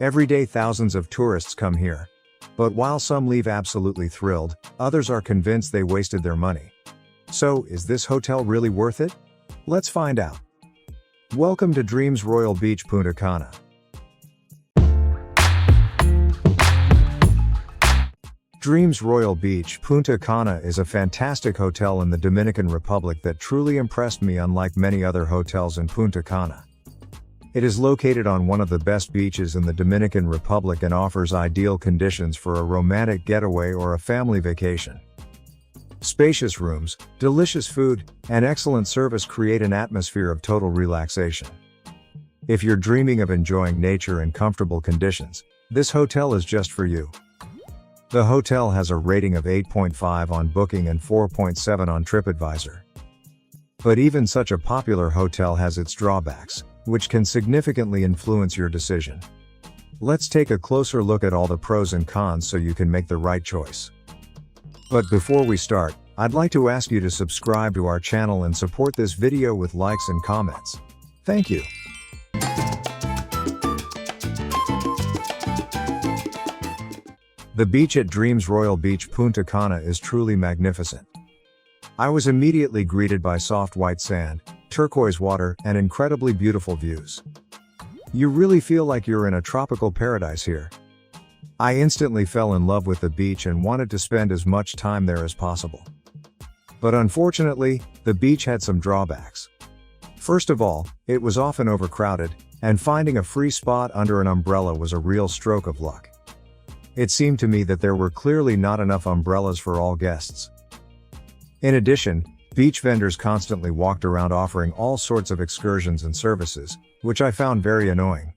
Every day thousands of tourists come here. But while some leave absolutely thrilled, others are convinced they wasted their money. So, is this hotel really worth it? Let's find out. Welcome to Dreams Royal Beach Punta Cana. Dreams Royal Beach Punta Cana is a fantastic hotel in the Dominican Republic that truly impressed me, unlike many other hotels in Punta Cana. It is located on one of the best beaches in the Dominican Republic and offers ideal conditions for a romantic getaway or a family vacation. Spacious rooms, delicious food, and excellent service create an atmosphere of total relaxation. If you're dreaming of enjoying nature and comfortable conditions, this hotel is just for you. The hotel has a rating of 8.5 on Booking and 4.7 on TripAdvisor. But even such a popular hotel has its drawbacks, which can significantly influence your decision. Let's take a closer look at all the pros and cons so you can make the right choice. But before we start, I'd like to ask you to subscribe to our channel and support this video with likes and comments. Thank you. The beach at Dreams Royal Beach Punta Cana is truly magnificent. I was immediately greeted by soft white sand, turquoise water, and incredibly beautiful views. You really feel like you're in a tropical paradise here. I instantly fell in love with the beach and wanted to spend as much time there as possible. But unfortunately, the beach had some drawbacks. First of all, it was often overcrowded, and finding a free spot under an umbrella was a real stroke of luck. It seemed to me that there were clearly not enough umbrellas for all guests. In addition, beach vendors constantly walked around offering all sorts of excursions and services, which I found very annoying.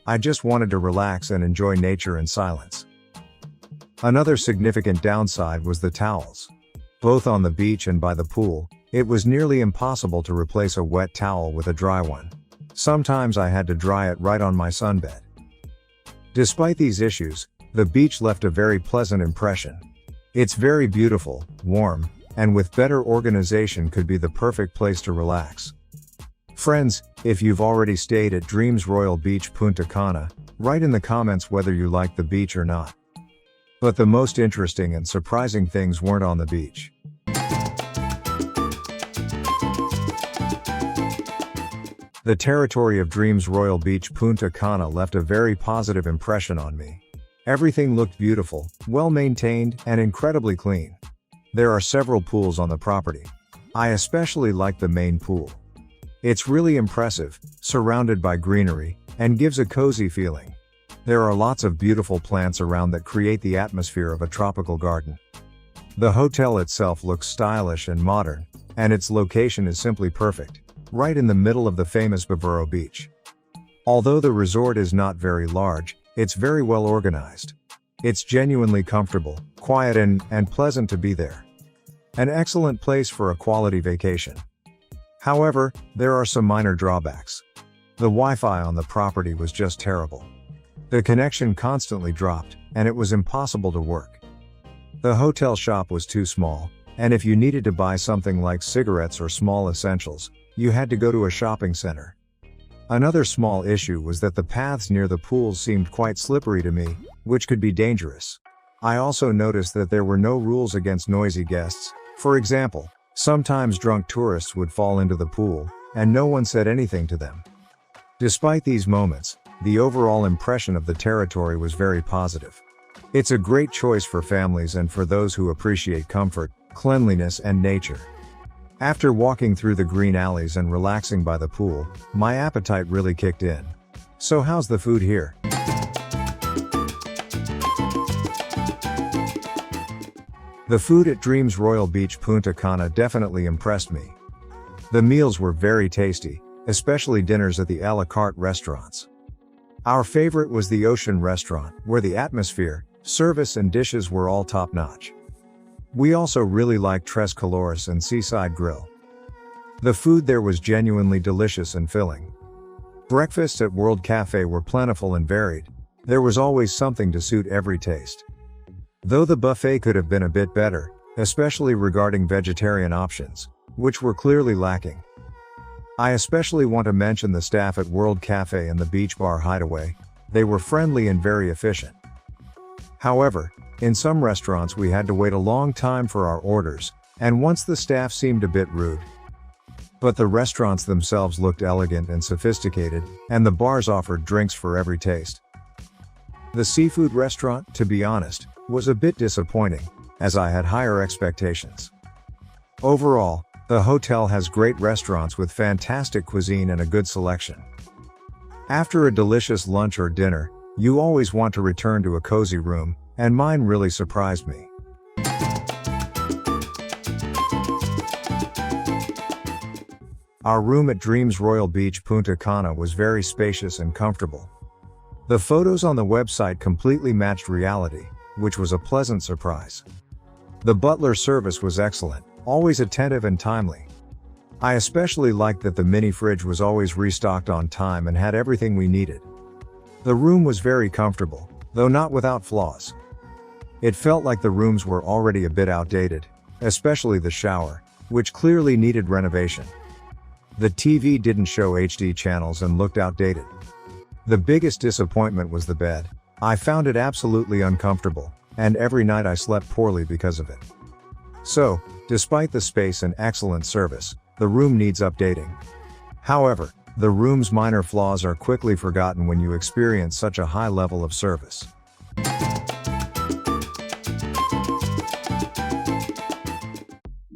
I just wanted to relax and enjoy nature in silence. Another significant downside was the towels. Both on the beach and by the pool, it was nearly impossible to replace a wet towel with a dry one. Sometimes I had to dry it right on my sunbed. Despite these issues, the beach left a very pleasant impression. It's very beautiful, warm, and with better organization could be the perfect place to relax. Friends, if you've already stayed at Dreams Royal Beach Punta Cana, write in the comments whether you like the beach or not. But the most interesting and surprising things weren't on the beach. The territory of Dreams Royal Beach Punta Cana left a very positive impression on me. Everything looked beautiful, well maintained, and incredibly clean. There are several pools on the property. I especially like the main pool. It's really impressive, surrounded by greenery, and gives a cozy feeling. There are lots of beautiful plants around that create the atmosphere of a tropical garden. The hotel itself looks stylish and modern, and its location is simply perfect, right in the middle of the famous Bavaro Beach. Although the resort is not very large, it's very well organized. It's genuinely comfortable, quiet and pleasant to be there. An excellent place for a quality vacation. However, there are some minor drawbacks. The Wi-Fi on the property was just terrible. The connection constantly dropped, and it was impossible to work. The hotel shop was too small, and if you needed to buy something like cigarettes or small essentials, you had to go to a shopping center. Another small issue was that the paths near the pools seemed quite slippery to me, which could be dangerous. I also noticed that there were no rules against noisy guests. For example, sometimes drunk tourists would fall into the pool, and no one said anything to them. Despite these moments, the overall impression of the territory was very positive. It's a great choice for families and for those who appreciate comfort, cleanliness, and nature. After walking through the green alleys and relaxing by the pool, my appetite really kicked in. So how's the food here? The food at Dreams Royal Beach Punta Cana definitely impressed me. The meals were very tasty, especially dinners at the a la carte restaurants. Our favorite was the Ocean Restaurant, where the atmosphere, service, and dishes were all top-notch. We also really liked Tres Colores and Seaside Grill. The food there was genuinely delicious and filling. Breakfasts at World Cafe were plentiful and varied. There was always something to suit every taste. Though the buffet could have been a bit better, especially regarding vegetarian options, which were clearly lacking. I especially want to mention the staff at World Cafe and the Beach Bar Hideaway. They were friendly and very efficient. However, in some restaurants we had to wait a long time for our orders, and once the staff seemed a bit rude. But the restaurants themselves looked elegant and sophisticated, and the bars offered drinks for every taste. The seafood restaurant, to be honest, was a bit disappointing, as I had higher expectations. Overall, the hotel has great restaurants with fantastic cuisine and a good selection. After a delicious lunch or dinner, you always want to return to a cozy room, and mine really surprised me. Our room at Dreams Royal Beach Punta Cana was very spacious and comfortable. The photos on the website completely matched reality, which was a pleasant surprise. The butler service was excellent, always attentive and timely. I especially liked that the mini fridge was always restocked on time and had everything we needed. The room was very comfortable, though not without flaws. It felt like the rooms were already a bit outdated, especially the shower, which clearly needed renovation. The TV didn't show HD channels and looked outdated. The biggest disappointment was the bed. I found it absolutely uncomfortable, and every night I slept poorly because of it. So, despite the space and excellent service, the room needs updating. However, the room's minor flaws are quickly forgotten when you experience such a high level of service.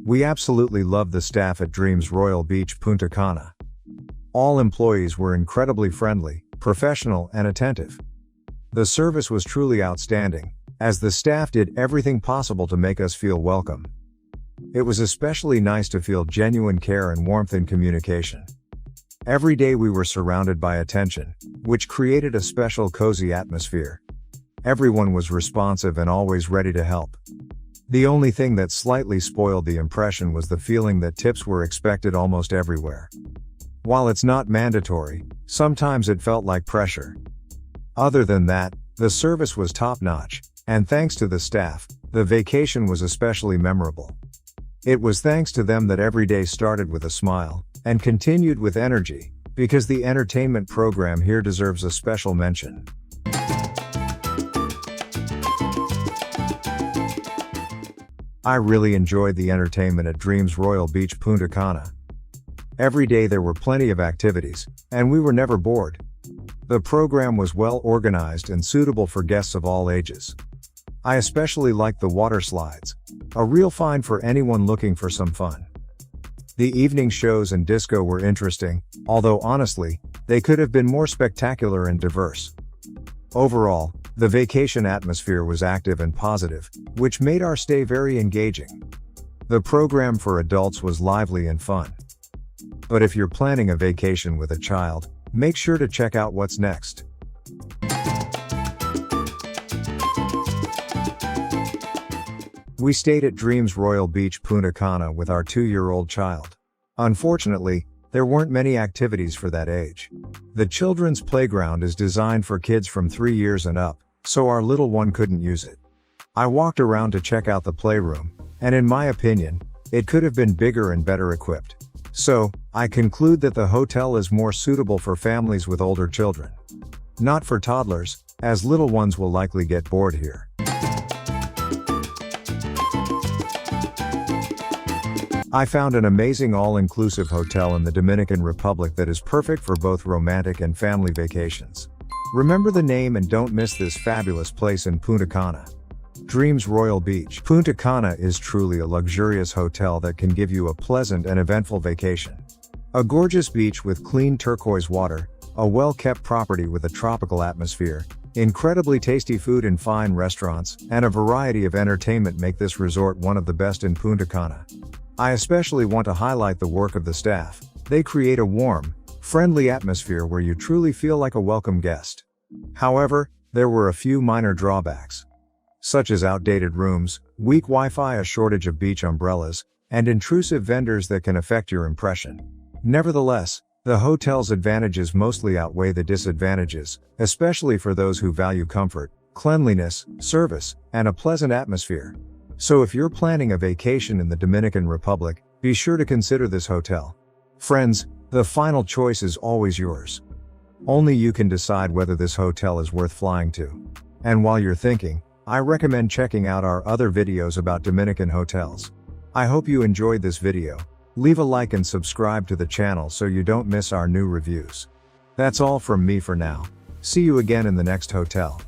We absolutely loved the staff at Dreams Royal Beach Punta Cana. All employees were incredibly friendly, professional, and attentive. The service was truly outstanding, as the staff did everything possible to make us feel welcome. It was especially nice to feel genuine care and warmth in communication. Every day we were surrounded by attention, which created a special cozy atmosphere. Everyone was responsive and always ready to help. The only thing that slightly spoiled the impression was the feeling that tips were expected almost everywhere. While it's not mandatory, sometimes it felt like pressure. Other than that, the service was top-notch, and thanks to the staff, the vacation was especially memorable. It was thanks to them that every day started with a smile, and continued with energy, because the entertainment program here deserves a special mention. I really enjoyed the entertainment at Dreams Royal Beach Punta Cana. Every day there were plenty of activities, and we were never bored. The program was well organized and suitable for guests of all ages. I especially liked the water slides, a real find for anyone looking for some fun. The evening shows and disco were interesting, although honestly, they could have been more spectacular and diverse. Overall, the vacation atmosphere was active and positive, which made our stay very engaging. The program for adults was lively and fun. But if you're planning a vacation with a child, make sure to check out what's next. We stayed at Dreams Royal Beach Punta Cana with our 2-year-old child. Unfortunately, there weren't many activities for that age. The children's playground is designed for kids from 3 years and up, so our little one couldn't use it. I walked around to check out the playroom, and in my opinion, it could have been bigger and better equipped. So, I conclude that the hotel is more suitable for families with older children. Not for toddlers, as little ones will likely get bored here. I found an amazing all-inclusive hotel in the Dominican Republic that is perfect for both romantic and family vacations. Remember the name and don't miss this fabulous place in Punta Cana. Dreams Royal Beach Punta Cana is truly a luxurious hotel that can give you a pleasant and eventful vacation. A gorgeous beach with clean turquoise water, a well-kept property with a tropical atmosphere, incredibly tasty food and fine restaurants, and a variety of entertainment make this resort one of the best in Punta Cana. I especially want to highlight the work of the staff. They create a warm, friendly atmosphere where you truly feel like a welcome guest. However, there were a few minor drawbacks, such as outdated rooms, weak Wi-Fi, a shortage of beach umbrellas, and intrusive vendors that can affect your impression. Nevertheless, the hotel's advantages mostly outweigh the disadvantages, especially for those who value comfort, cleanliness, service, and a pleasant atmosphere. So if you're planning a vacation in the Dominican Republic, be sure to consider this hotel. Friends, the final choice is always yours. Only you can decide whether this hotel is worth flying to. And while you're thinking, I recommend checking out our other videos about Dominican hotels. I hope you enjoyed this video. Leave a like and subscribe to the channel so you don't miss our new reviews. That's all from me for now. See you again in the next hotel.